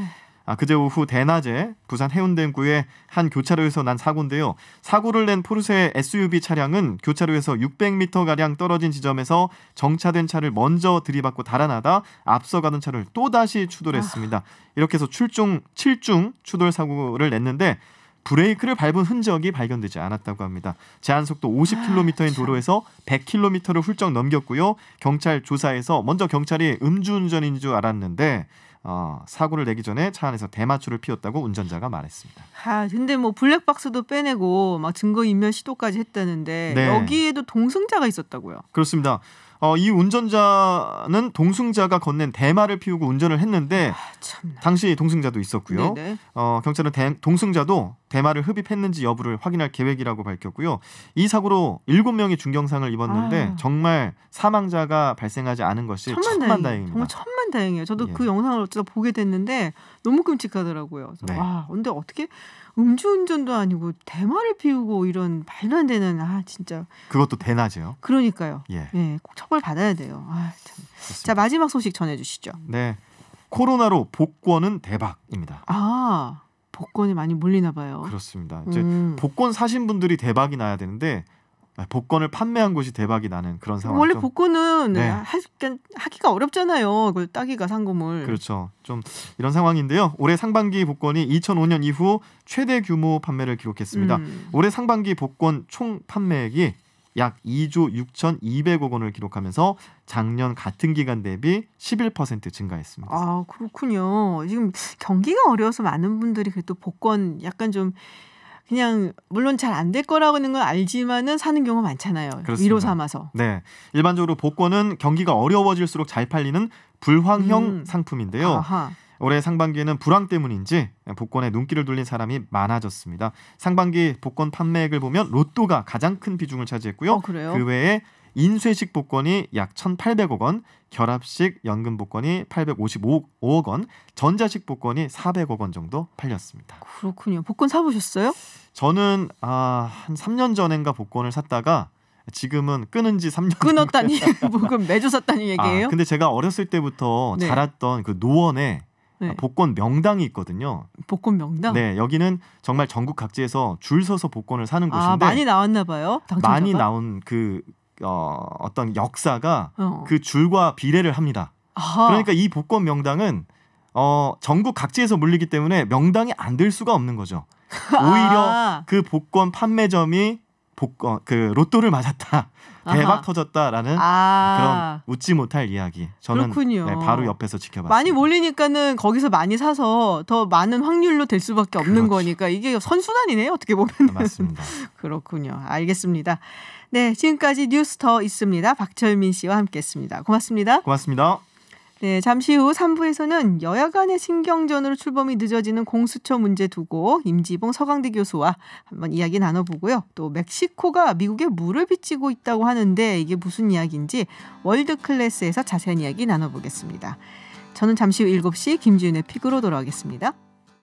그제 오후 대낮에 부산 해운대구의 한 교차로에서 난 사고인데요. 사고를 낸 포르쉐 SUV 차량은 교차로에서 600m가량 떨어진 지점에서 정차된 차를 먼저 들이받고 달아나다 앞서가던 차를 또다시 추돌했습니다. 이렇게 해서 7중 추돌 사고를 냈는데 브레이크를 밟은 흔적이 발견되지 않았다고 합니다. 제한속도 50km인 도로에서 100km를 훌쩍 넘겼고요. 경찰 조사에서 먼저 경찰이 음주운전인 줄 알았는데 사고를 내기 전에 차 안에서 대마초를 피웠다고 운전자가 말했습니다. 근데 뭐 블랙박스도 빼내고 막 증거인멸 시도까지 했다는데 네. 여기에도 동승자가 있었다고요? 그렇습니다. 이 운전자는 동승자가 건넨 대마를 피우고 운전을 했는데 당시 동승자도 있었고요. 경찰은 동승자도 대마를 흡입했는지 여부를 확인할 계획이라고 밝혔고요. 이 사고로 7명이 중경상을 입었는데 정말 사망자가 발생하지 않은 것이 천만다행입니다. 정말 천만다행이에요. 저도 그 영상을 어쩌다 보게 됐는데 너무 끔찍하더라고요. 네. 근데 어떻게 음주운전도 아니고 대마를 피우고 이런 말도 안 되는 진짜 그것도 대낮이요. 그러니까요. 꼭 처벌 받아야 돼요. 참. 자, 마지막 소식 전해주시죠. 네, 코로나로 복권은 대박입니다. 복권이 많이 몰리나 봐요. 그렇습니다. 이제 복권 사신 분들이 대박이 나야 되는데 복권을 판매한 곳이 대박이 나는 그런 상황이죠. 원래 복권은 하기가 어렵잖아요. 그걸 따기가 상금을. 그렇죠. 좀 이런 상황인데요. 올해 상반기 복권이 2005년 이후 최대 규모 판매를 기록했습니다. 올해 상반기 복권 총 판매액이 약 2조 6,200억 원을 기록하면서 작년 같은 기간 대비 11% 증가했습니다. 그렇군요. 지금 경기가 어려워서 많은 분들이 그래도 복권 약간 좀 그냥 물론 잘 안 될 거라고는 건 알지만은 사는 경우가 많잖아요. 그렇습니다. 위로 삼아서. 네, 일반적으로 복권은 경기가 어려워질수록 잘 팔리는 불황형 상품인데요. 올해 상반기에는 불황 때문인지 복권에 눈길을 돌린 사람이 많아졌습니다. 상반기 복권 판매액을 보면 로또가 가장 큰 비중을 차지했고요. 그 외에 인쇄식 복권이 약 1,800억 원, 결합식 연금 복권이 855억 원, 전자식 복권이 400억 원 정도 팔렸습니다. 그렇군요. 복권 사보셨어요? 저는 한 3년 전인가 복권을 샀다가 지금은 끊은 지 3년. 끊었다니 그럼 매주 샀다는 얘기예요? 근데 제가 어렸을 때부터 네. 자랐던 그 노원에 네. 복권 명당이 있거든요. 복권 명당? 네, 여기는 정말 전국 각지에서 줄 서서 복권을 사는 곳인데 많이 나왔나 봐요. 당첨자가? 많이 나온 그 어떤 역사가 그 줄과 비례를 합니다. 아하. 그러니까 이 복권 명당은 전국 각지에서 물리기 때문에 명당이 안 될 수가 없는 거죠. 오히려 그 복권 판매점이 그 로또를 맞았다. 대박 아하. 터졌다라는 그런 웃지 못할 이야기. 저는 그렇군요. 네, 바로 옆에서 지켜봤습니다. 많이 몰리니까는 거기서 많이 사서 더 많은 확률로 될 수밖에 없는 그렇죠. 거니까 이게 선순환이네요. 어떻게 보면. 맞습니다. 그렇군요. 알겠습니다. 네, 지금까지 뉴스 더 있습니다. 박철민 씨와 함께했습니다. 고맙습니다. 고맙습니다. 네, 잠시 후 3부에서는 여야 간의 신경전으로 출범이 늦어지는 공수처 문제 두고 임지봉 서강대 교수와 한번 이야기 나눠보고요. 또 멕시코가 미국에 물을 빚지고 있다고 하는데 이게 무슨 이야기인지 월드클래스에서 자세한 이야기 나눠보겠습니다. 저는 잠시 후 7시 김지윤의 픽으로 돌아오겠습니다.